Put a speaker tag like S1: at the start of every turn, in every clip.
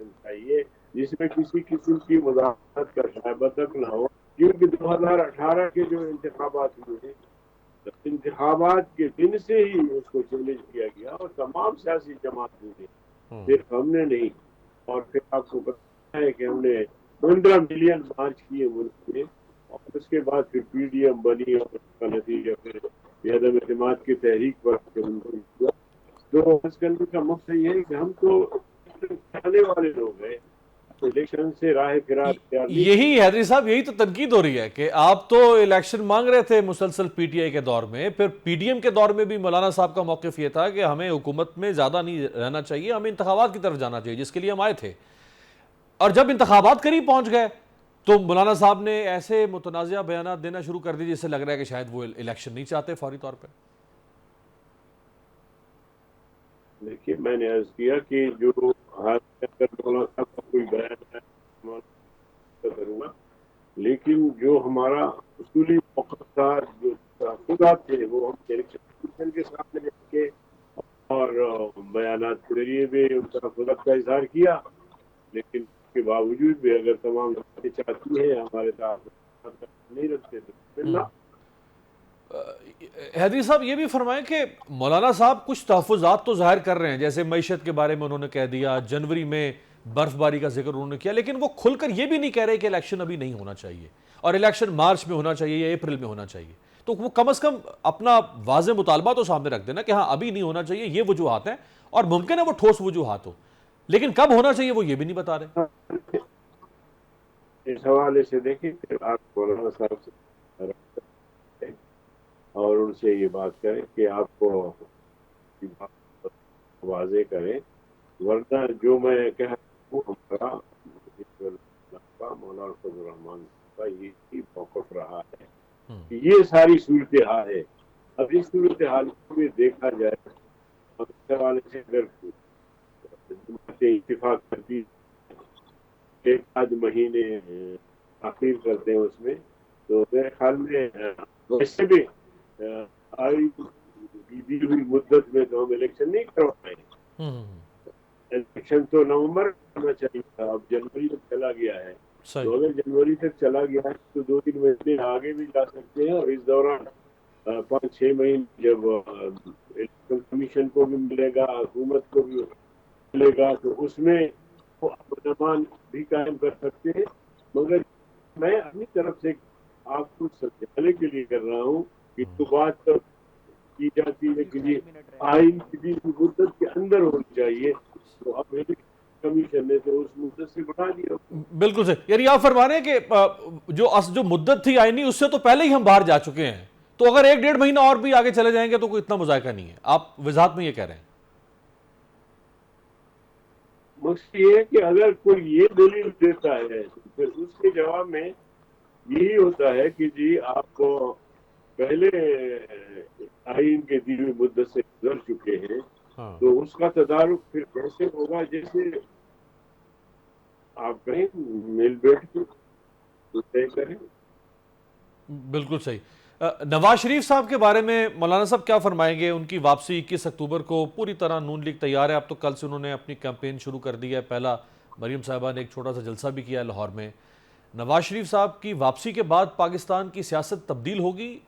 S1: Election چاہیے جس میں کسی قسم کی مداخلت کا شائبہ تک نہ ہو، کیونکہ 2018 کے جو انتخابات ہوئے انتخابات کے دن سے ہی اس کو چیلنج کیا گیا اور تمام سیاسی جماعتوں نے، صرف ہم نے نہیں. اور پھر آپ کو پتا ہے کہ ہم نے 15 ملین مارچ کیے ملک میں، اور اس کے بعد پھر پی ڈی ایم بنی اور اس کا نتیجہ پھر عدم اعتماد کی تحریک پر منتخب ہوا. تو اس کرنے کا مقصد یہ ہے کہ ہم تو چاہنے والے لوگ ہیں، الیکشن سے راہ فرار اختیار نہیں.
S2: یہی حیدری صاحب، یہی تو تنقید ہو رہی ہے کہ آپ تو الیکشن مانگ رہے تھے مسلسل پی ٹی آئی کے دور میں، پھر پی ڈی ایم کے دور میں بھی مولانا صاحب کا موقف یہ تھا کہ ہمیں حکومت میں زیادہ نہیں رہنا چاہیے، ہمیں انتخابات کی طرف جانا چاہیے جس کے لیے ہم آئے تھے. اور جب انتخابات قریب پہنچ گئے تو مولانا صاحب نے ایسے متنازعہ بیانات دینا شروع کر دی جس سے لگ رہا ہے کہ شاید وہ الیکشن نہیں چاہتے فوری طور پہ.
S1: دیکھیے میں نے عرض کیا کہ جو حالت اگر مولانا صاحب کا کوئی بیان ہے میں کروں گا، لیکن جو ہمارا اصولی موقف تھا، جو تحفظات تھے، وہ ہم الیکشن کمیشن کے سامنے رکھ کے اور بیانات کے ذریعے بھی ان تحفظات کا اظہار کیا. لیکن اس کے باوجود بھی اگر تمام جماعتیں چاہتی ہیں ہمارے تحفظات نہیں رکھتے تو پھر نہ.
S2: حیدری صاحب یہ بھی فرمائیں کہ مولانا صاحب کچھ تحفظات تو ظاہر کر رہے ہیں، جیسے معیشت کے بارے میں انہوں نے کہہ دیا، جنوری میں برف باری کا ذکر انہوں نے کیا، لیکن وہ کھل کر یہ بھی نہیں کہہ رہے کہ الیکشن ابھی نہیں ہونا چاہیے اور الیکشن مارچ میں ہونا چاہیے یا اپریل میں ہونا چاہیے. تو وہ کم از کم اپنا واضح مطالبہ تو سامنے رکھ دینا کہ ہاں ابھی نہیں ہونا چاہیے، یہ وجوہات ہیں، اور ممکن ہے وہ ٹھوس وجوہات ہو، لیکن کب ہونا چاہیے وہ یہ بھی نہیں بتا رہے.
S1: اس حوالے سے دیکھیں کہ آپ مولانا صاحب سے اور ان سے یہ بات کریں کہ آپ کو واضح کریں، ورنہ جو میں کہہ رہا ہوں ہمارا مولانا فضل الرحمان کا یہ موقف رہا ہے کہ یہ ساری صورتحال ہے. اب اس صورتحال کو بھی دیکھا جائے اس حوالے سے اگر اتفاق کرتی ایک آدھ مہینے تاخیر کرتے ہیں اس میں، تو میرے خیال میں ویسے بھی آئی دی ہوئی مدت میں تو ہم الیکشن نہیں کروا پائیں گے. الیکشن تو نومبر ہونا چاہیے تھا، اب جنوری تک چلا گیا ہے. تو اگر جنوری تک چلا گیا ہے تو 2-3 مہینے آگے بھی جا سکتے ہیں، اور اس دوران 5-6 مہینے جب الیکشن کمیشن کو بھی ملے گا، حکومت کو بھی ملے گا، تو اس میں وہ برلمان بھی قائم کر سکتے ہیں. مگر میں اپنی طرف سے آپ کو سمجھانے کے لیے کر رہا ہوں کہ جو بات کی جاتی ہے کہ آئین کی مدت کے اندر ہونی چاہیے، تو اب کمیشن نے تو اس مدت سے بڑھا دیا.
S2: بالکل صحیح، یعنی آپ فرما رہے ہیں کہ جو مدت تھی آئینی اس سے تو پہلے ہی ہم باہر جا چکے ہیں، تو اگر 1-1.5 مہینہ اور بھی آگے چلے جائیں گے تو کوئی اتنا مذائقہ نہیں ہے، آپ وضاحت میں یہ کہہ رہے ہیں.
S1: مقصد یہ ہے کہ اگر کوئی یہ دلیل دیتا ہے تو پھر اس کے جواب میں یہی ہوتا ہے کہ جی آپ کو پہلے آئین کے دی ہوئی مدت سے گزر چکے ہیں، تو اس کا تدارک پھر کیسے ہوگا؟ جیسے آپ کہیں مل بیٹھ کے طے کریں.
S2: بالکل صحیح. نواز شریف صاحب کے بارے میں مولانا صاحب کیا فرمائیں گے؟ ان کی واپسی 21 اکتوبر کو پوری طرح نون لیگ تیار ہے. اب تو کل سے انہوں نے اپنی کیمپین شروع کر دی ہے. پہلا مریم صاحبہ نے ایک چھوٹا سا جلسہ بھی کیا ہے لاہور میں. نواز شریف صاحب کی واپسی کے بعد پاکستان کی سیاست تبدیل ہوگی؟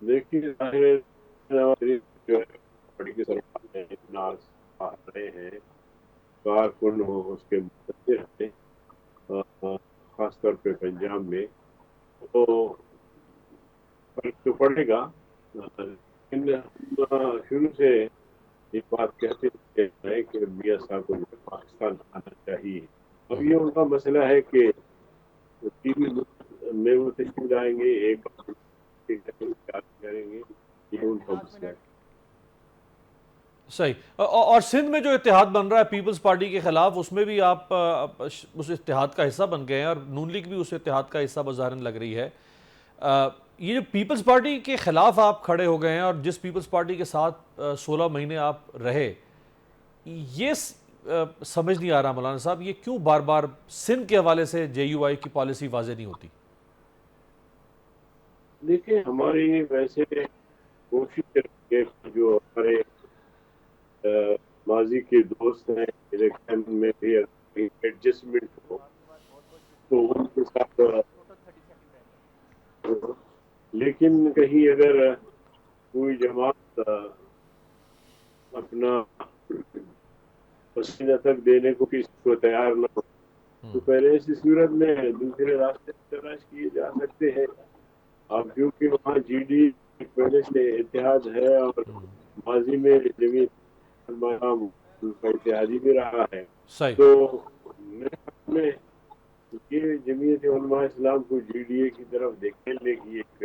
S1: دیکھیے نواز شریف جو ہے بڑی کے سرکار ہیں، ناز آ رہے ہیں، کارکن ہو اس کے متاثر ہیں، خاص طور پہ پنجاب میں، تو فرق تو پڑے گا. لیکن شروع سے ایک بات کہتے ہیں کہ میاں صاحب کو پاکستان آنا چاہیے. اب یہ ان کا مسئلہ ہے کہ ٹی وی میں وہ تشکیل آئیں گے، ایک کریں گے، یہ ان کا مسئلہ ہے.
S2: صحیح. اور سندھ میں جو اتحاد بن رہا ہے پیپلز پارٹی کے خلاف، اس میں بھی آپ اس اتحاد کا حصہ بن گئے ہیں، اور نون لیگ بھی اس اتحاد کا حصہ بظاہر لگ رہی ہے. یہ جو پیپلز پارٹی کے خلاف آپ کھڑے ہو گئے ہیں اور جس پیپلز پارٹی کے ساتھ 16 مہینے آپ رہے، یہ سمجھ نہیں آ رہا مولانا صاحب، یہ کیوں بار بار سندھ کے حوالے سے جے یو آئی کی پالیسی واضح نہیں ہوتی؟
S1: دیکھیں ہماری ویسے کوشش ہے کہ جو ہمارے ماضی کے دوست ہیں، الیکشن میں بھی اگر ایڈجسٹمنٹ ہو تو ان کے ساتھ، لیکن کہیں اگر کوئی جماعت اپنا پسینہ تک دینے کو کسی کو تیار نہ ہو تو پہلے ایسی صورت میں دوسرے راستے تلاش کیے جا سکتے ہیں. اب کیونکہ وہاں جی ڈی پہلے سے اتحاد ہے اور ماضی میں جمعیت علماء کا اتحادی بھی رہا ہے،
S2: صحیح.
S1: تو میرے خیال میں یہ جمعیت علماء اسلام کو جی ڈی اے کی طرف دھکیلنے کی ایک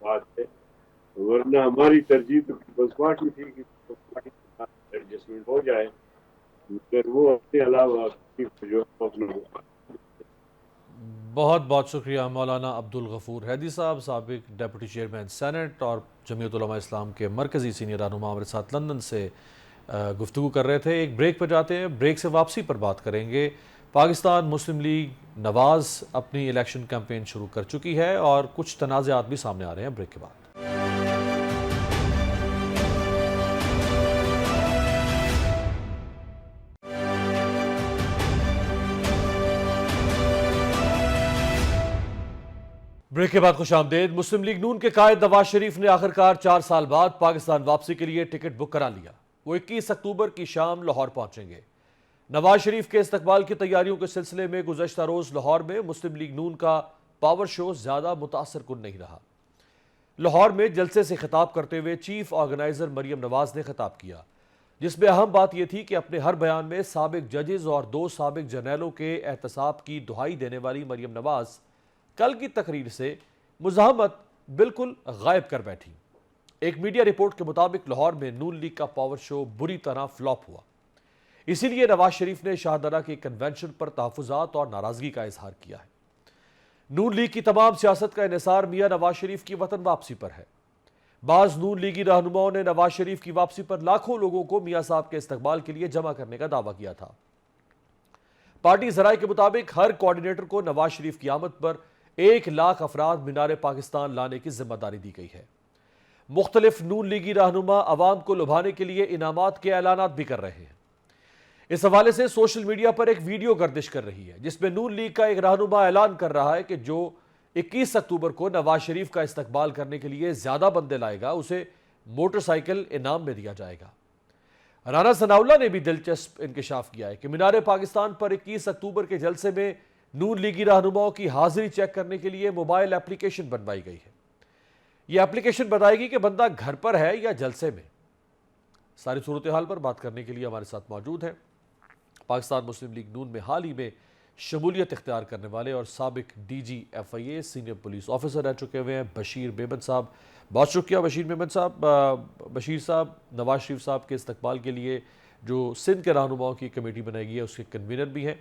S1: بات ہے، ورنہ ہماری ترجیح تو پیپلز پارٹی تھی کہ پیپلز پارٹی کے ساتھ ایڈجسٹمنٹ ہو جائے، مگر وہ اپنے علاوہ جو اپنا
S2: بہت بہت شکریہ مولانا عبدالغفور حیدی صاحب، سابق ڈیپٹی چیئرمین سینٹ اور جمعیت علماء اسلام کے مرکزی سینئر رہنما ہمارے ساتھ لندن سے گفتگو کر رہے تھے. ایک بریک پہ جاتے ہیں، بریک سے واپسی پر بات کریں گے. پاکستان مسلم لیگ نواز اپنی الیکشن کیمپین شروع کر چکی ہے اور کچھ تنازعات بھی سامنے آ رہے ہیں. بریک کے بعد بریک کے بعد خوش آمدید. مسلم لیگ نون کے قائد نواز شریف نے آخرکار 4 سال بعد پاکستان واپسی کے لیے ٹکٹ بک کرا لیا. وہ 21 اکتوبر کی شام لاہور پہنچیں گے. نواز شریف کے استقبال کی تیاریوں کے سلسلے میں گزشتہ روز لاہور میں مسلم لیگ نون کا پاور شو زیادہ متاثر کن نہیں رہا. لاہور میں جلسے سے خطاب کرتے ہوئے چیف آرگنائزر مریم نواز نے خطاب کیا، جس میں اہم بات یہ تھی کہ اپنے ہر بیان میں سابق ججز اور 2 سابق جرنیلوں کے احتساب کی دہائی دینے والی مریم نواز کل کی تقریر سے مزاحمت بالکل غائب کر بیٹھی. ایک میڈیا رپورٹ کے مطابق لاہور میں نون لیگ کا پاور شو بری طرح فلاپ ہوا. اسی لیے نواز شریف نے شاہدرہ کے کنونشن پر تحفظات اور ناراضگی کا اظہار کیا ہے. نون لیگ کی تمام سیاست کا انحصار میاں نواز شریف کی وطن واپسی پر ہے. بعض نون لیگی رہنماؤں نے نواز شریف کی واپسی پر لاکھوں لوگوں کو میاں صاحب کے استقبال کے لیے جمع کرنے کا دعویٰ کیا تھا. پارٹی ذرائع کے مطابق ہر کوارڈینیٹر کو نواز شریف کی آمد پر 1 لاکھ افراد مینار پاکستان لانے کی ذمہ داری دی گئی ہے. مختلف نون لیگی رہنما عوام کو لبھانے کے لیے انعامات کے اعلانات بھی کر رہے ہیں. اس حوالے سے سوشل میڈیا پر ایک ویڈیو گردش کر رہی ہے جس میں نون لیگ کا ایک رہنما اعلان کر رہا ہے کہ جو 21 اکتوبر کو نواز شریف کا استقبال کرنے کے لیے زیادہ بندے لائے گا اسے موٹر سائیکل انعام میں دیا جائے گا. رانا ثناءاللہ نے بھی دلچسپ انکشاف کیا ہے کہ مینار پاکستان پر 21 اکتوبر کے جلسے میں نون لیگی رہنماؤں کی حاضری چیک کرنے کے لیے موبائل اپلیکیشن بنوائی گئی ہے. یہ اپلیکیشن بتائے گی کہ بندہ گھر پر ہے یا جلسے میں. ساری صورتحال پر بات کرنے کے لیے ہمارے ساتھ موجود ہیں پاکستان مسلم لیگ نون میں حال ہی میں شمولیت اختیار کرنے والے اور سابق D G F I A senior police officer رہ چکے ہوئے ہیں بشیر میمن صاحب. بہت شکریہ بشیر میمن صاحب. بشیر صاحب نواز شریف صاحب کے استقبال کے لیے جو سندھ کے رہنماؤں کی کمیٹی بنائی گئی ہے اس کے کنوینر بھی ہیں.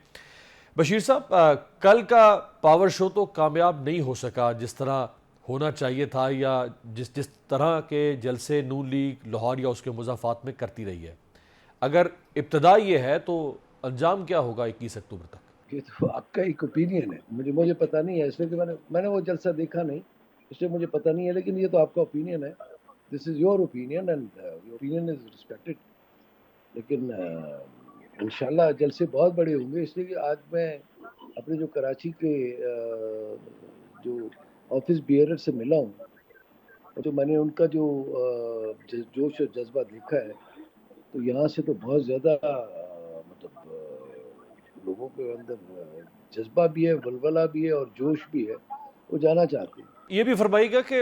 S2: بشیر صاحب کل کا پاور شو تو کامیاب نہیں ہو سکا جس طرح ہونا چاہیے تھا یا جس طرح کے جلسے نون لیگ لاہور یا اس کے مضافات میں کرتی رہی ہے. اگر ابتدا یہ ہے تو انجام کیا ہوگا 21 اکتوبر تک؟
S3: یہ تو آپ کا ایک اوپینین ہے، مجھے پتہ نہیں ہے، اس لیے کہ میں نے وہ جلسہ دیکھا نہیں، اس لیے مجھے پتہ نہیں ہے، لیکن یہ تو آپ کا اوپینین ہے. This is your opinion and your opinion is respected. لیکن انشاءاللہ جلسے بہت بڑے ہوں گے، اس لیے کہ آج میں اپنے جو کراچی کے جو آفس بیئرر سے ملا ہوں اور جو میں نے ان کا جو جوش اور جذبہ دیکھا ہے تو یہاں سے تو بہت زیادہ مطلب لوگوں کے اندر جذبہ بھی ہے، ولولہ بھی ہے اور جوش بھی ہے، وہ جانا چاہتے ہیں.
S2: یہ بھی فرمائیے گا کہ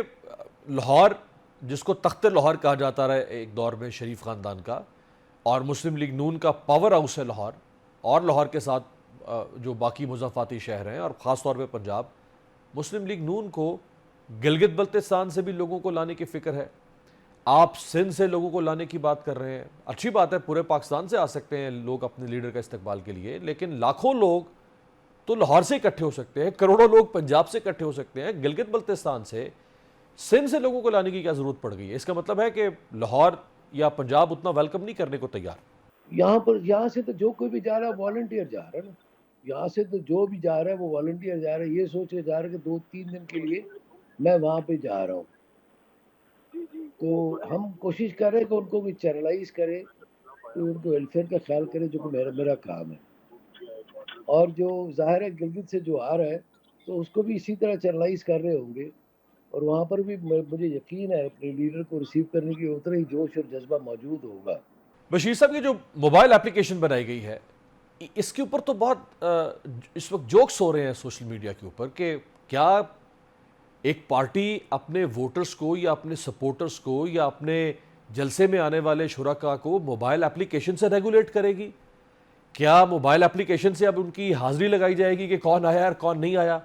S2: لاہور جس کو تخت لاہور کہا جاتا رہا ایک دور میں شریف خاندان کا، اور مسلم لیگ نون کا پاور ہاؤس ہے لاہور، اور لاہور کے ساتھ جو باقی مضافاتی شہر ہیں اور خاص طور پہ پنجاب، مسلم لیگ نون کو گلگت بلتستان سے بھی لوگوں کو لانے کی فکر ہے. آپ سندھ سے لوگوں کو لانے کی بات کر رہے ہیں. اچھی بات ہے، پورے پاکستان سے آ سکتے ہیں لوگ اپنے لیڈر کا استقبال کے لیے، لیکن لاکھوں لوگ تو لاہور سے اکٹھے ہو سکتے ہیں، کروڑوں لوگ پنجاب سے اکٹھے ہو سکتے ہیں. گلگت بلتستان سے سندھ سے لوگوں کو لانے کی کیا ضرورت پڑ گئی ہے؟ اس کا مطلب ہے کہ لاہور یا پنجاب اتنا ویلکم نہیں کرنے کو تیار.
S3: یہاں سے تو جو کوئی بھی جا رہا ہے والنٹیئر جا رہا ہے نا. یہاں سے تو جو بھی جا رہا ہے وہ والنٹیئر جا رہا ہے، یہ سوچ کے جا رہا ہے کہ 2-3 دن کے لیے میں وہاں پہ جا رہا ہوں. تو ہم کوشش کر رہے ہیں کہ ان کو بھی چینلائز کرے، کوئی ان کو ویلفیئر کا خیال کرے، جو کہ میرا کام ہے. اور جو ظاہر ہے گلگت سے جو آ رہا ہے تو اس کو بھی اسی طرح چینلائز کر رہے ہوں گے، اور وہاں پر بھی مجھے یقین ہے اپنے لیڈر کو ریسیو کرنے کی اتنا ہی جوش اور جذبہ موجود ہوگا.
S2: بشیر صاحب یہ جو موبائل اپلیکیشن بنائی گئی ہے اس کے اوپر تو بہت اس وقت جوکس ہو رہے ہیں سوشل میڈیا کے اوپر کہ کیا ایک پارٹی اپنے ووٹرز کو یا اپنے سپورٹرز کو یا اپنے جلسے میں آنے والے شرکاء کو موبائل اپلیکیشن سے ریگولیٹ کرے گی؟ کیا موبائل اپلیکیشن سے اب ان کی حاضری لگائی جائے گی کہ کون آیا اور کون نہیں آیا؟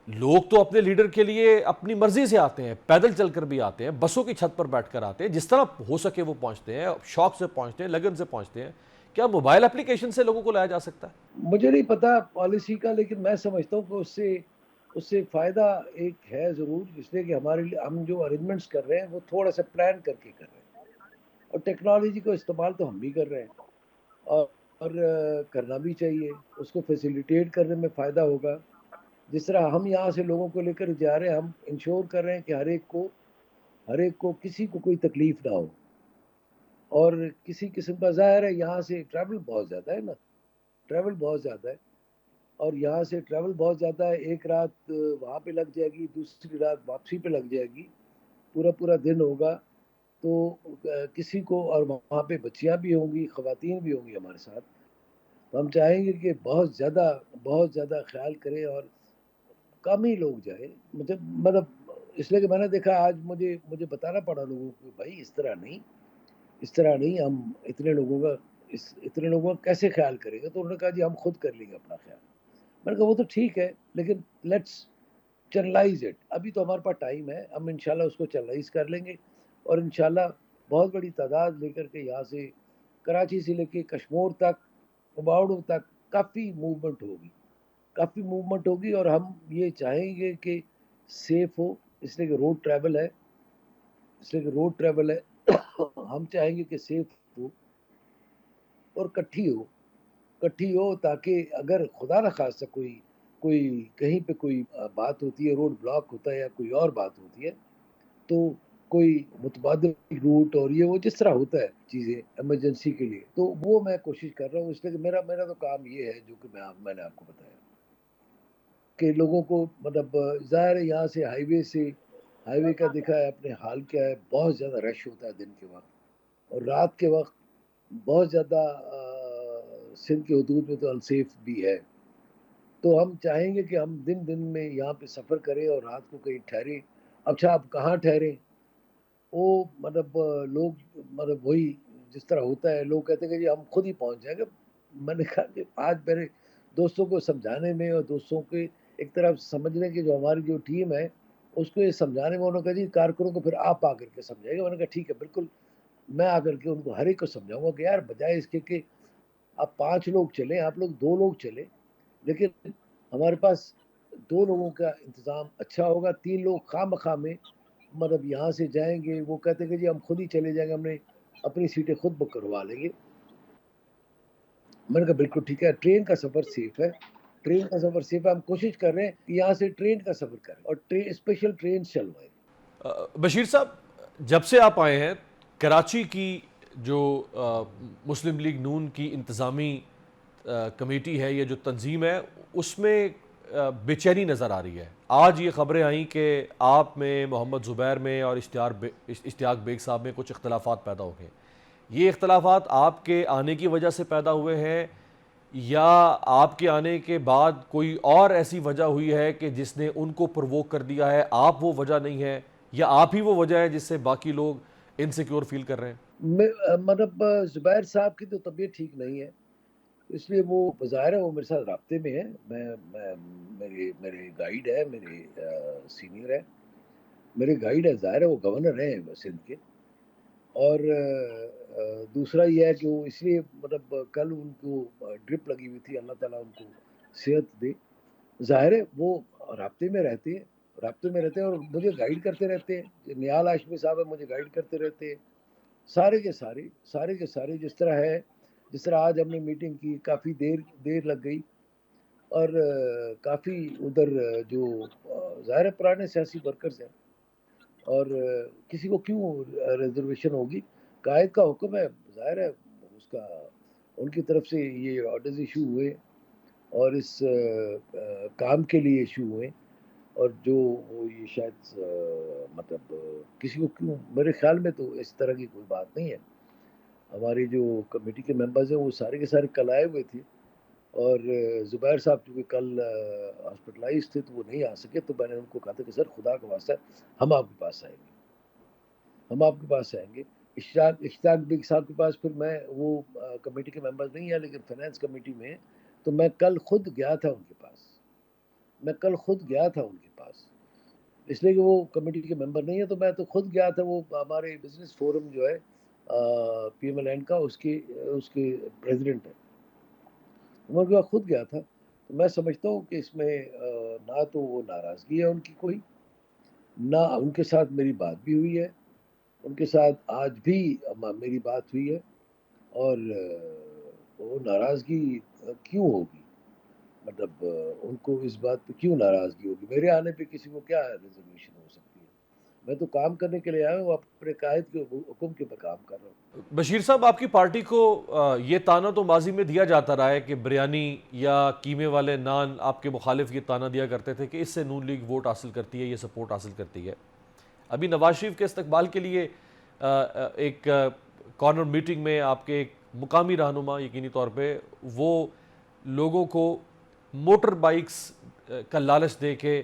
S2: لوگ تو اپنے لیڈر کے لیے اپنی مرضی سے آتے ہیں، پیدل چل کر بھی آتے ہیں، بسوں کی چھت پر بیٹھ کر آتے ہیں، جس طرح ہو سکے وہ پہنچتے ہیں، شوق سے پہنچتے ہیں، لگن سے پہنچتے ہیں. کیا موبائل اپلیکیشن سے لوگوں کو لایا جا سکتا ہے؟
S3: مجھے نہیں پتا پالیسی کا، لیکن میں سمجھتا ہوں کہ اس سے فائدہ ایک ہے ضرور، اس لیے کہ ہمارے لیے ہم جو ارینجمنٹس کر رہے ہیں وہ تھوڑا سا پلان کر کے کر رہے ہیں، اور ٹیکنالوجی کو استعمال تو ہم بھی کر رہے ہیں، اور کرنا بھی چاہیے. اس کو فیسیلیٹیٹ کرنے میں فائدہ ہوگا. جس طرح ہم یہاں سے لوگوں کو لے کر جا رہے ہیں، ہم انشور کر رہے ہیں کہ ہر ایک کو کسی کو کوئی تکلیف نہ ہو. اور کسی قسم کا ظاہر ہے یہاں سے ٹریول بہت زیادہ ہے نا، ٹریول بہت زیادہ ہے، اور یہاں سے ٹریول بہت زیادہ ہے. ایک رات وہاں پہ لگ جائے گی، دوسری رات واپسی پہ لگ جائے گی، پورا دن ہوگا. تو کسی کو، اور وہاں پہ بچیاں بھی ہوں گی، خواتین بھی ہوں گی ہمارے ساتھ. تو ہم چاہیں گے کہ بہت زیادہ خیال کریں اور کم ہی لوگ جائیں. مطلب اس لیے کہ میں نے دیکھا آج مجھے بتانا پڑا لوگوں کو، بھائی اس طرح نہیں، ہم اتنے لوگوں کا کیسے خیال کریں گے؟ تو انہوں نے کہا جی ہم خود کر لیں گے اپنا خیال. میں نے کہا وہ تو ٹھیک ہے، لیکن لیٹس چینلائز اٹ. ابھی تو ہمارے پاس ٹائم ہے، ہم انشاءاللہ اس کو چینلائز کر لیں گے، اور انشاءاللہ بہت بڑی تعداد لے کر کے یہاں سے کراچی سے لے کے کشمور تک، پباؤڑوں تک کافی موومنٹ ہوگی. اور ہم یہ چاہیں گے کہ سیف ہو، اس لیے کہ روڈ ٹریول ہے. ہم چاہیں گے کہ سیف ہو اور کٹھی ہو تاکہ اگر خدا نخواستہ کوئی کہیں پہ کوئی بات ہوتی ہے، روڈ بلاک ہوتا ہے یا کوئی اور بات ہوتی ہے، تو کوئی متبادل روٹ اور یہ وہ جس طرح ہوتا ہے چیزیں ایمرجنسی کے لیے، تو وہ میں کوشش کر رہا ہوں. اس لیے کہ میرا تو کام یہ ہے جو کہ میں نے آپ کو بتایا کہ لوگوں کو مطلب ظاہر ہے یہاں سے ہائی وے کا دیکھا ہے اپنے حال کیا ہے. بہت زیادہ رش ہوتا ہے دن کے وقت، اور رات کے وقت بہت زیادہ سندھ کے حدود میں تو انسیف بھی ہے. تو ہم چاہیں گے کہ ہم دن میں یہاں پہ سفر کریں اور رات کو کہیں ٹھہریں. اچھا آپ کہاں ٹھہریں؟ وہ مطلب لوگ مطلب وہی جس طرح ہوتا ہے، لوگ کہتے ہیں کہ جی ہم خود ہی پہنچ جائیں گے. میں نے کہا کہ آج میرے دوستوں کو سمجھانے میں اور دوستوں کے ایک طرف سمجھنے کی جو ہماری جو ٹیم ہے اس کو یہ سمجھانے میں، انہوں نے کہا جی کارکنوں کو پھر آپ آ کر کے سمجھائے گا. میں نے کہا ٹھیک ہے، بالکل میں آ کر کے ان کو ہر ایک کو سمجھاؤں گا کہ یار بجائے اس کے کہ آپ 5 لوگ چلیں، آپ لوگ 2 لوگ چلیں، لیکن ہمارے پاس 2 لوگوں کا انتظام اچھا ہوگا. 3 لوگ خواہ مخواہ میں مطلب یہاں سے جائیں گے، وہ کہتے ہیں کہ جی ہم خود ہی چلے جائیں گے، ہم نے اپنی سیٹیں خود بک کروا لیں گے. میں نے کہا بالکل ٹھیک ہے. ٹرین کا سفر سیف ہے، ہم کوشش کر رہے ہیں کہ یہاں سے ٹرین کا سفر کریں اور اسپیشل ٹرین چلوائیں.
S2: بشیر صاحب جب سے آپ آئے ہیں کراچی کی جو مسلم لیگ نون کی انتظامی کمیٹی ہے یا جو تنظیم ہے اس میں بے چینی نظر آ رہی ہے. آج یہ خبریں آئیں کہ آپ میں، محمد زبیر میں اور اشتیاق بیگ صاحب میں کچھ اختلافات پیدا ہو گئے. یہ اختلافات آپ کے آنے کی وجہ سے پیدا ہوئے ہیں یا آپ کے آنے کے بعد کوئی اور ایسی وجہ ہوئی ہے کہ جس نے ان کو پرووک کر دیا ہے، آپ وہ وجہ نہیں ہے، یا آپ ہی وہ وجہ ہے جس سے باقی لوگ انسیکیور فیل کر رہے ہیں؟
S3: مطلب زبیر صاحب کی تو طبیعت ٹھیک نہیں ہے، اس لیے وہ بظاہر ہے وہ میرے ساتھ رابطے میں ہے. میرے گائیڈ ہے، میرے سینئر ہے، میرے گائیڈ ہے. ظاہر ہے وہ گورنر ہیں سندھ کے. اور دوسرا یہ ہے کہ وہ اس لیے مطلب کل ان کو ڈرپ لگی ہوئی تھی، اللہ تعالیٰ ان کو صحت دے. ظاہر ہے وہ رابطے میں رہتے ہیں اور مجھے گائیڈ کرتے رہتے ہیں. نیال ہاشمی صاحب مجھے گائیڈ کرتے رہتے ہیں. سارے کے سارے جس طرح آج ہم نے میٹنگ کی، کافی دیر لگ گئی، اور کافی ادھر جو ظاہر پرانے سیاسی ورکرز ہیں، اور کسی کو کیوں ریزرویشن ہوگی؟ قائد کا حکم ہے، ظاہر ہے اس کا ان کی طرف سے یہ آرڈرز ایشو ہوئے اور اس کام کے لیے ایشو ہوئے، اور جو وہ یہ شاید مطلب کسی کو کیوں، میرے خیال میں تو اس طرح کی کوئی بات نہیں ہے. ہماری جو کمیٹی کے ممبرز ہیں وہ سارے کے سارے کل آئے ہوئے تھے، اور زبیر صاحب چونکہ کل ہاسپٹلائز تھے تو وہ نہیں آ سکے، تو میں نے ان کو کہا تھا کہ سر خدا کا واسطہ ہم آپ کے پاس آئیں گے، ہم آپ کے پاس آئیں گے. اشتاق بیگ صاحب کے پاس پھر میں، وہ کمیٹی کے ممبر نہیں ہیں لیکن فائنانس کمیٹی میں ہیں، تو میں کل خود گیا تھا ان کے پاس، میں کل خود گیا تھا ان کے پاس، اس لیے کہ وہ کمیٹی کے ممبر نہیں ہے تو میں تو خود گیا تھا. وہ ہمارے بزنس فورم جو ہے پی ایم ایل این کا، اس کے پریزیڈنٹ ہے، میں ان کے پاس خود گیا تھا. تو میں سمجھتا ہوں کہ اس میں نہ تو وہ ناراضگی ہے ان کی کوئی، نہ ان کے ساتھ میری بات بھی ہوئی ہے، ان کے ساتھ آج بھی میری بات ہوئی ہے، اور وہ ناراضگی کیوں ہوگی؟ مطلب ان کو اس بات پہ کیوں ناراضگی ہوگی؟ میرے آنے پہ کسی کو کیا ریزرویشن ہو سکتی ہے؟ میں تو کام کرنے کے لیے آیا ہوں، اپنے قائد کے حکم کے میں کام کر رہا ہوں.
S2: بشیر صاحب، آپ کی پارٹی کو یہ تانا تو ماضی میں دیا جاتا رہا ہے کہ بریانی یا قیمے والے نان، آپ کے مخالف یہ تانا دیا کرتے تھے کہ اس سے نون لیگ ووٹ حاصل کرتی ہے، یہ سپورٹ حاصل کرتی ہے. ابھی نواز شریف کے استقبال کے لیے ایک کارنر میٹنگ میں آپ کے ایک مقامی رہنما یقینی طور پہ وہ لوگوں کو موٹر بائکس کا لالچ دے کے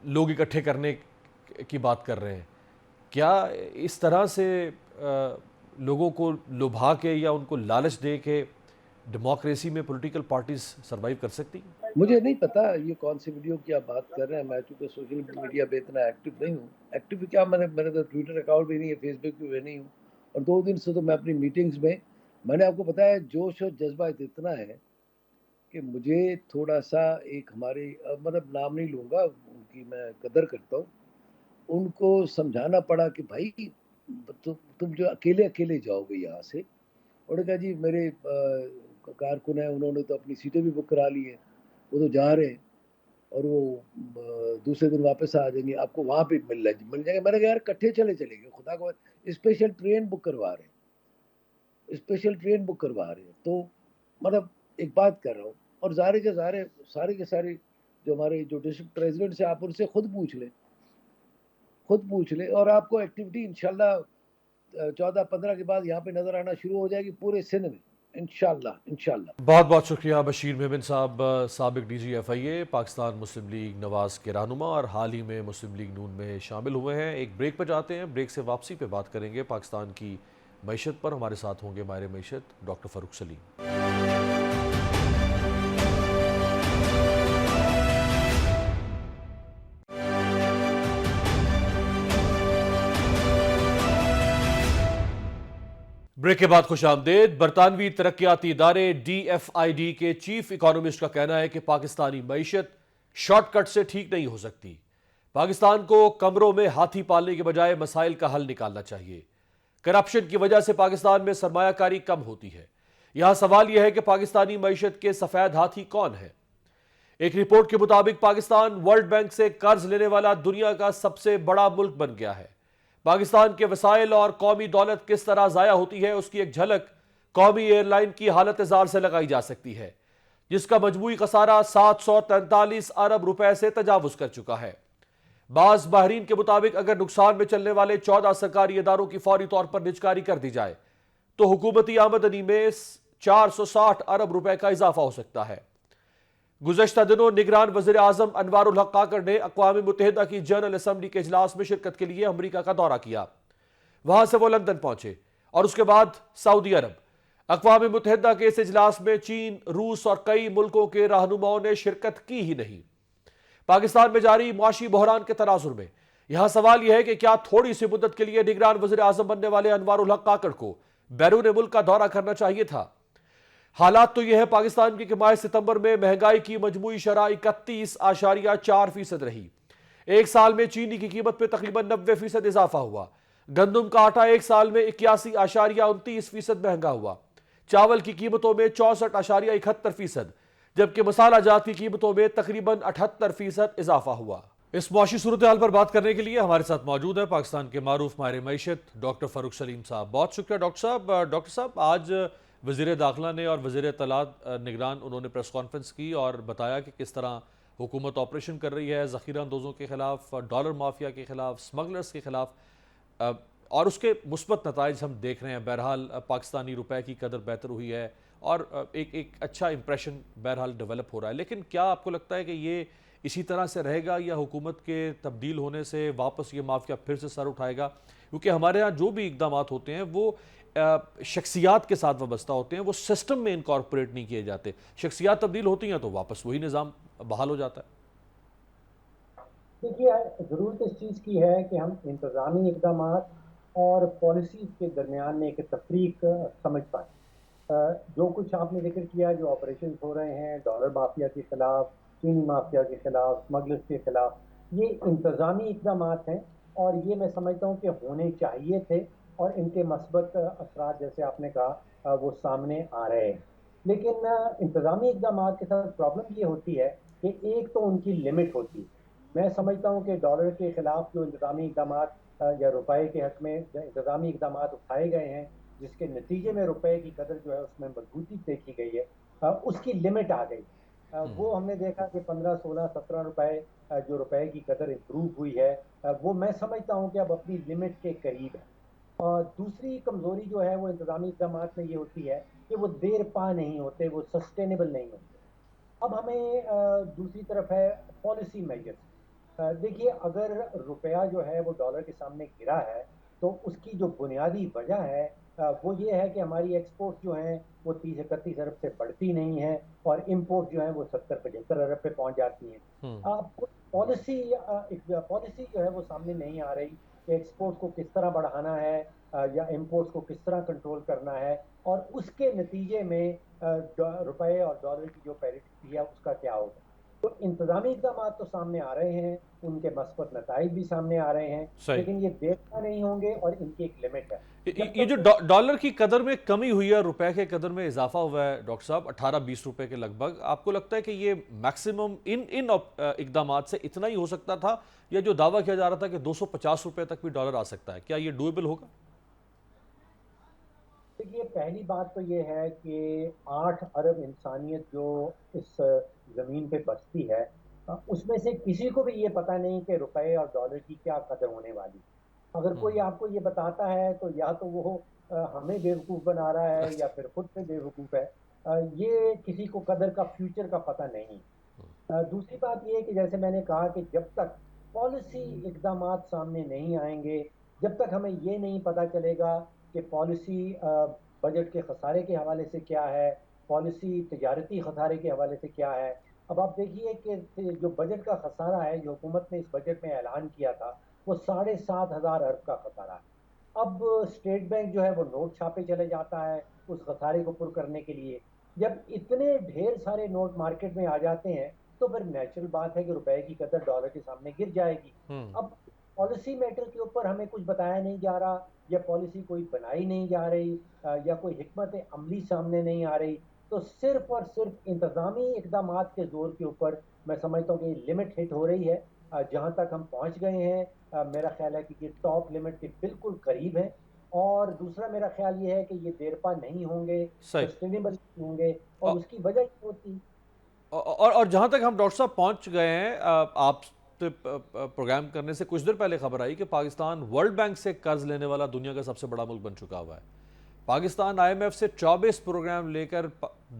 S2: لوگ اکٹھے کرنے کی بات کر رہے ہیں. کیا اس طرح سے لوگوں کو لبھا کے یا ان کو لالچ دے کے ڈیموکریسی میں پولیٹیکل پارٹیز سروائیو کر سکتی؟
S3: مجھے نہیں پتا یہ کون سی ویڈیو کی آپ بات کر رہے ہیں. میں چونکہ سوشل میڈیا پہ اتنا ایکٹیو نہیں ہوں، ایکٹیو کیا، میں نے تو ٹویٹر اکاؤنٹ بھی نہیں ہے، فیس بک پہ نہیں ہوں، اور 2 دن سے تو میں اپنی میٹنگز میں نے آپ کو بتایا جوش اور جذبہ اتنا ہے کہ مجھے تھوڑا سا ایک ہمارے، مطلب نام نہیں لوں گا، ان کی میں قدر کرتا ہوں، ان کو سمجھانا پڑا کہ بھائی تم جو اکیلے جاؤ گے یہاں سے. انہوں نے کہا جی میرے کارکن ہیں، انہوں نے تو اپنی سیٹیں بھی بک کرا لی ہیں، وہ تو جا رہے ہیں اور وہ دوسرے دن واپس آ جائیں گے، آپ کو وہاں پہ مل جائیں گے. میں نے کہا یار کٹھے چلے گے، خدا کو اسپیشل ٹرین بک کروا رہے ہیں، اسپیشل ٹرین بک کروا رہے ہیں. تو مطلب ایک بات کر رہا ہوں، اور سارے کے سارے جو ہمارے جو ڈسٹرکٹ پریزیڈنٹس ہیں، آپ ان سے خود پوچھ لیں اور آپ کو ایکٹیویٹی انشاءاللہ 14-15 کے بعد یہاں پہ نظر آنا شروع ہو جائے گی پورے سندھ میں، انشاءاللہ.
S2: بہت بہت شکریہ بشیر محمد صاحب، سابق D G F I a, Pakistan Muslim league نواز کے رہنما اور حال ہی میں مسلم لیگ نون میں شامل ہوئے ہیں. ایک بریک پہ جاتے ہیں، بریک سے واپسی پہ بات کریں گے پاکستان کی معیشت پر. ہمارے ساتھ ہوں گے ماہر معیشت ڈاکٹر فاروق سلیم. بریک کے بعد خوش آمدید. برطانوی ترقیاتی ادارے ڈی ایف آئی ڈی کے چیف اکانومسٹ کا کہنا ہے کہ پاکستانی معیشت شارٹ کٹ سے ٹھیک نہیں ہو سکتی. پاکستان کو کمروں میں ہاتھی پالنے کے بجائے مسائل کا حل نکالنا چاہیے. کرپشن کی وجہ سے پاکستان میں سرمایہ کاری کم ہوتی ہے. یہاں سوال یہ ہے کہ پاکستانی معیشت کے سفید ہاتھی کون ہے؟ ایک رپورٹ کے مطابق پاکستان ورلڈ بینک سے قرض لینے والا دنیا کا سب سے بڑا ملک بن گیا ہے. پاکستان کے وسائل اور قومی دولت کس طرح ضائع ہوتی ہے اس کی ایک جھلک قومی ایئر لائن کی حالت زار سے لگائی جا سکتی ہے، جس کا مجموعی خسارہ 743 ارب روپے سے تجاوز کر چکا ہے. بعض ماہرین کے مطابق اگر نقصان میں چلنے والے 14 سرکاری اداروں کی فوری طور پر نجکاری کر دی جائے تو حکومتی آمدنی میں 460 ارب روپے کا اضافہ ہو سکتا ہے. گزشتہ دنوں نگران وزیر اعظم انوار الحق کاکڑ نے اقوام متحدہ کی جنرل اسمبلی کے اجلاس میں شرکت کے لیے امریکہ کا دورہ کیا. وہاں سے وہ لندن پہنچے اور اس کے بعد سعودی عرب. اقوام متحدہ کے اس اجلاس میں چین، روس اور کئی ملکوں کے رہنماؤں نے شرکت کی ہی نہیں. پاکستان میں جاری معاشی بحران کے تناظر میں یہاں سوال یہ ہے کہ کیا تھوڑی سی مدت کے لیے نگران وزیر اعظم بننے والے انوار الحق کاکڑ کو بیرون ملک کا دورہ کرنا چاہیے تھا؟ حالات تو یہ ہے پاکستان کی کہ ماہ ستمبر میں مہنگائی کی مجموعی شرح 31.4% رہی. ایک سال میں چینی کی قیمت پہ تقریباً 90% اضافہ ہوا. گندم کا آٹا ایک سال میں 81.29% مہنگا ہوا. چاول کی قیمتوں میں 64.71%، جبکہ مسالہ جات کی قیمتوں میں تقریباً 78% اضافہ ہوا. اس معاشی صورتحال پر بات کرنے کے لیے ہمارے ساتھ موجود ہے پاکستان کے معروف ماہر معیشت ڈاکٹر فاروق سلیم صاحب. بہت شکریہ ڈاکٹر صاحب آج وزیر داخلہ نے اور وزیر اطلاعات نگران انہوں نے پریس کانفرنس کی اور بتایا کہ کس طرح حکومت آپریشن کر رہی ہے ذخیرہ اندوزوں کے خلاف, ڈالر مافیا کے خلاف, سمگلرز کے خلاف, اور اس کے مثبت نتائج ہم دیکھ رہے ہیں. بہرحال پاکستانی روپے کی قدر بہتر ہوئی ہے اور ایک اچھا امپریشن بہرحال ڈیولپ ہو رہا ہے. لیکن کیا آپ کو لگتا ہے کہ یہ اسی طرح سے رہے گا یا حکومت کے تبدیل ہونے سے واپس یہ مافیا پھر سے سر اٹھائے گا؟ کیونکہ ہمارے ہاں جو بھی اقدامات ہوتے ہیں وہ شخصیات کے ساتھ وابستہ ہوتے ہیں, وہ سسٹم میں انکارپوریٹ نہیں کیے جاتے. شخصیات تبدیل ہوتی ہیں تو واپس وہی نظام بحال ہو جاتا ہے.
S4: دیکھیے ضرورت اس چیز کی ہے کہ ہم انتظامی اقدامات اور پالیسیز کے درمیان میں ایک تفریق سمجھ پائیں. جو کچھ آپ نے ذکر کیا, جو آپریشنز ہو رہے ہیں ڈالر مافیا کے خلاف, چینی مافیا کے خلاف, اسمگلرز کے خلاف, یہ انتظامی اقدامات ہیں اور یہ میں سمجھتا ہوں کہ ہونے چاہیے تھے اور ان کے مثبت اثرات جیسے آپ نے کہا وہ سامنے آ رہے ہیں. لیکن انتظامی اقدامات کے ساتھ پرابلم یہ ہوتی ہے کہ ایک تو ان کی لمٹ ہوتی ہے. میں سمجھتا ہوں کہ ڈالر کے خلاف جو انتظامی اقدامات یا روپے کے حق میں انتظامی اقدامات اٹھائے گئے ہیں جس کے نتیجے میں روپے کی قدر جو ہے اس میں مضبوطی دیکھی گئی ہے, اس کی لمٹ آ گئی. وہ ہم نے دیکھا کہ 15, 16, 17 روپے جو روپے کی قدر امپروو ہوئی ہے, وہ میں سمجھتا ہوں کہ اب اپنی لمٹ کے قریب ہے. اور دوسری کمزوری جو ہے وہ انتظامی اقدامات میں یہ ہوتی ہے کہ وہ دیر پا نہیں ہوتے, وہ سسٹینیبل نہیں ہوتے. اب ہمیں دوسری طرف ہے پالیسی میجرز. دیکھیے اگر روپیہ جو ہے وہ ڈالر کے سامنے گرا ہے تو اس کی جو بنیادی وجہ ہے وہ یہ ہے کہ ہماری ایکسپورٹ جو ہیں وہ 30-31 ارب سے بڑھتی نہیں ہیں اور امپورٹ جو ہیں وہ 70-75 ارب پہ پہنچ جاتی ہیں. اب پالیسی جو ہے وہ سامنے نہیں آ رہی کہ ایکسپورٹ کو کس طرح بڑھانا ہے یا امپورٹس کو کس طرح کنٹرول کرنا ہے اور اس کے نتیجے میں روپے اور ڈالر کی جو پیریٹی ہے اس کا کیا ہوگا. تو انتظامی اقدامات تو سامنے آ رہے ہیں, ان کے مثبت نتائج بھی سامنے آ رہے ہیں,
S2: صحیح.
S4: لیکن یہ دیکھنا نہیں ہوں گے اور ان کی ایک لمٹ ہے.
S2: یہ جو ڈالر کی قدر میں کمی ہوئی ہے, روپے کے قدر میں اضافہ ہوا ہے ڈاکٹر صاحب 18-20 روپے کے لگ بھگ, آپ کو لگتا ہے کہ یہ میکسیمم ان اقدامات سے اتنا ہی ہو سکتا تھا یا جو دعویٰ کیا جا رہا تھا کہ 250 روپے تک بھی ڈالر آ سکتا ہے, کیا یہ ڈویبل ہوگا؟
S4: دیکھیے پہلی بات تو یہ ہے کہ 8 ارب انسانیت جو اس زمین پہ بستی ہے اس میں سے کسی کو بھی یہ پتہ نہیں کہ روپے اور ڈالر کی کیا قدر ہونے والی. اگر کوئی آپ کو یہ بتاتا ہے تو یا تو وہ ہمیں بیوقوف بنا رہا ہے یا پھر خود سے بیوقوف ہے. یہ کسی کو قدر کا فیوچر کا پتہ نہیں. دوسری بات یہ ہے کہ جیسے میں نے کہا کہ جب تک پالیسی اقدامات سامنے نہیں آئیں گے, جب تک ہمیں یہ نہیں پتہ چلے گا کہ پالیسی بجٹ کے خسارے کے حوالے سے کیا ہے, پالیسی تجارتی خسارے کے حوالے سے کیا ہے. اب آپ دیکھیے کہ جو بجٹ کا خسارہ ہے جو حکومت نے اس بجٹ میں اعلان کیا تھا وہ 7,500 ارب کا خسارہ ہے. اب اسٹیٹ بینک جو ہے وہ نوٹ چھاپے چلے جاتا ہے اس خسارے کو پر کرنے کے لیے. جب اتنے ڈھیر سارے نوٹ مارکیٹ میں آ جاتے ہیں تو پھر نیچرل بات ہے کہ روپے کی قدر ڈالر کے سامنے گر جائے گی. اب پالیسی میٹر کے اوپر ہمیں کچھ بتایا نہیں جا رہا یا پالیسی کوئی بنائی نہیں جا رہی یا کوئی حکمت عملی سامنے نہیں آ رہی, تو صرف اور صرف انتظامی اقدامات کے زور کے اوپر میں سمجھتا ہوں کہ یہ لمٹ ہٹ ہو رہی ہے. جہاں تک ہم پہنچ گئے ہیں میرا خیال ہے کہ یہ ٹاپ لمٹ کے بالکل قریب ہے. اور دوسرا میرا خیال یہ ہے کہ یہ دیر پا نہیں ہوں گے, سسٹینیبل نہیں ہوں گے, اور اس کی وجہ یہ ہوتی.
S2: اور جہاں تک ہم ڈاکٹر صاحب پہنچ گئے ہیں, آپ سے پروگرام کرنے سے کچھ دیر پہلے خبر آئی کہ پاکستان ورلڈ بینک سے قرض لینے والا دنیا کا سب سے بڑا ملک بن چکا ہوا ہے. پاکستان آئی ایم ایف سے 24 پروگرام لے کر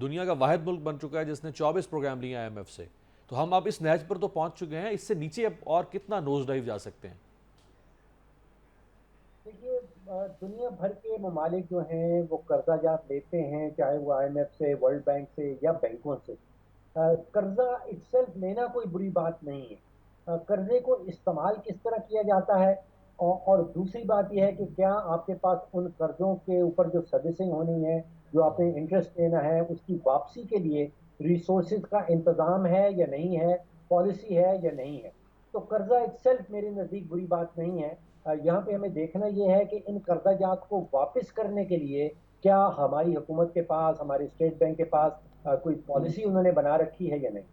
S2: دنیا کا واحد ملک بن چکا ہے جس نے 24 پروگرام لیے آئی ایم ایف سے. تو ہم اب اس نہج پر تو پہنچ چکے ہیں, اس سے نیچے اب اور کتنا نوز ڈائیو جا سکتے ہیں؟
S4: دیکھیے دنیا بھر کے ممالک جو ہیں وہ قرضہ جات لیتے ہیں, چاہے وہ آئی ایم ایف سے, ورلڈ بینک سے یا بینکوں سے. قرضہ اٹ سیلف لینا کوئی بری بات نہیں ہے, قرضے کو استعمال کس طرح کیا جاتا ہے اور دوسری بات یہ ہے کہ کیا آپ کے پاس ان قرضوں کے اوپر جو سروسنگ ہونی ہے, جو آپ نے انٹرسٹ لینا ہے, اس کی واپسی کے لیے ریسورسز کا انتظام ہے یا نہیں ہے, پالیسی ہے یا نہیں ہے. تو قرضہ اٹ سیلف میرے نزدیک بری بات نہیں ہے. یہاں پہ ہمیں دیکھنا یہ ہے کہ ان قرضہ جات کو واپس کرنے کے لیے کیا ہماری حکومت کے پاس, ہمارے اسٹیٹ بینک کے پاس کوئی پالیسی انہوں نے بنا رکھی ہے یا نہیں.